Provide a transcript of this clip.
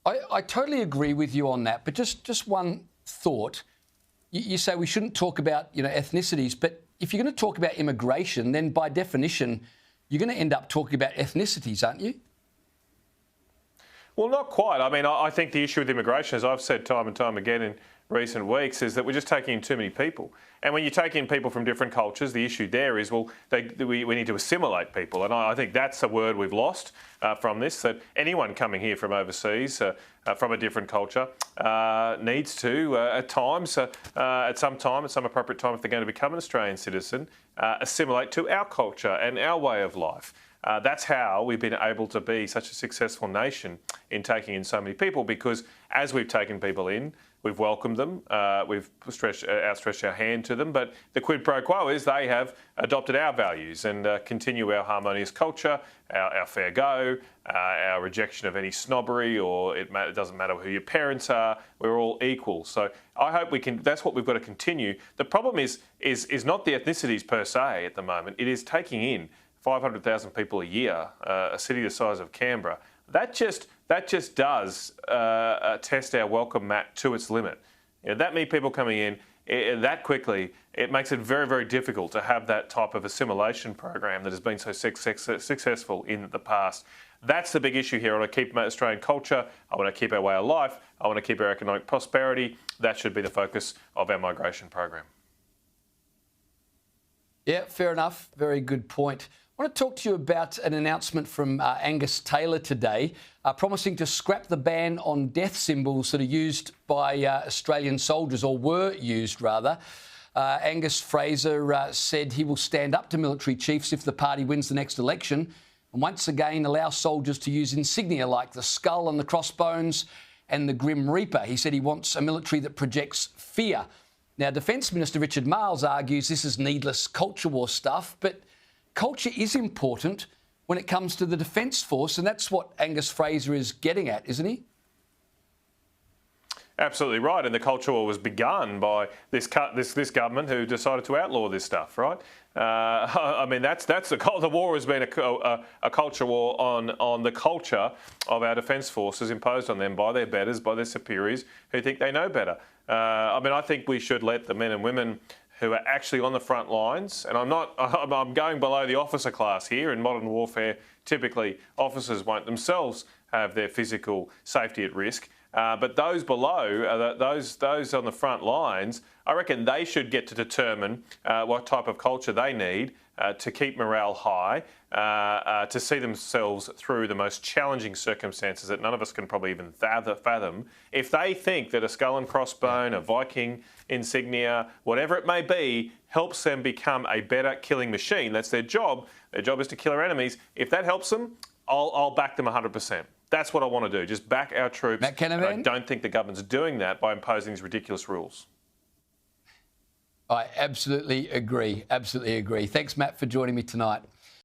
I totally agree with you on that, but just one thought. You say we shouldn't talk about, ethnicities, but if you're going to talk about immigration, then by definition, you're going to end up talking about ethnicities, aren't you? Well, not quite. I mean, I think the issue with immigration, as I've said time and time again in recent weeks, is that we're just taking in too many people. And when you take in people from different cultures, the issue there is, well, we need to assimilate people. And I think that's a word we've lost from this, that anyone coming here from overseas, from a different culture, needs to, at some appropriate time, if they're going to become an Australian citizen, assimilate to our culture and our way of life. That's how we've been able to be such a successful nation in taking in so many people, because as we've taken people in, we've welcomed them, we've outstretched our hand to them, but the quid pro quo is they have adopted our values and continue our harmonious culture, our fair go, our rejection of any snobbery, or it doesn't matter who your parents are, we're all equal. So I hope we can, that's what we've got to continue. The problem is not the ethnicities per se at the moment, it is taking in 500,000 people a year, a city the size of Canberra. That just does test our welcome mat to its limit. That many people coming in that quickly, it makes it very, very difficult to have that type of assimilation program that has been so successful in the past. That's the big issue here. I want to keep Australian culture. I want to keep our way of life. I want to keep our economic prosperity. That should be the focus of our migration program. Yeah, fair enough. Very good point. I want to talk to you about an announcement from Angus Taylor today, promising to scrap the ban on death symbols that are used by Australian soldiers, or were used rather. Angus Fraser said he will stand up to military chiefs if the party wins the next election, and once again allow soldiers to use insignia like the skull and the crossbones and the Grim Reaper. He said he wants a military that projects fear. Now, Defence Minister Richard Marles argues this is needless culture war stuff, but culture is important when it comes to the Defence Force, and that's what Angus Fraser is getting at, isn't he? Absolutely right, and the culture war was begun by this government who decided to outlaw this stuff, right? I mean, the war has been a culture war on the culture of our Defence Forces imposed on them by their betters, by their superiors who think they know better. I mean, I think we should let the men and women who are actually on the front lines, and I'm going below the officer class here. In modern warfare, typically officers won't themselves have their physical safety at risk. But those below, those on the front lines, I reckon they should get to determine what type of culture they need to keep morale high, to see themselves through the most challenging circumstances that none of us can probably even fathom. If they think that a skull and crossbone, a Viking insignia, whatever it may be, helps them become a better killing machine, that's their job. Their job is to kill our enemies. If that helps them, I'll back them 100%. That's what I want to do, just back our troops. Matt Canavan? I don't think the government's doing that by imposing these ridiculous rules. I absolutely agree. Absolutely agree. Thanks, Matt, for joining me tonight.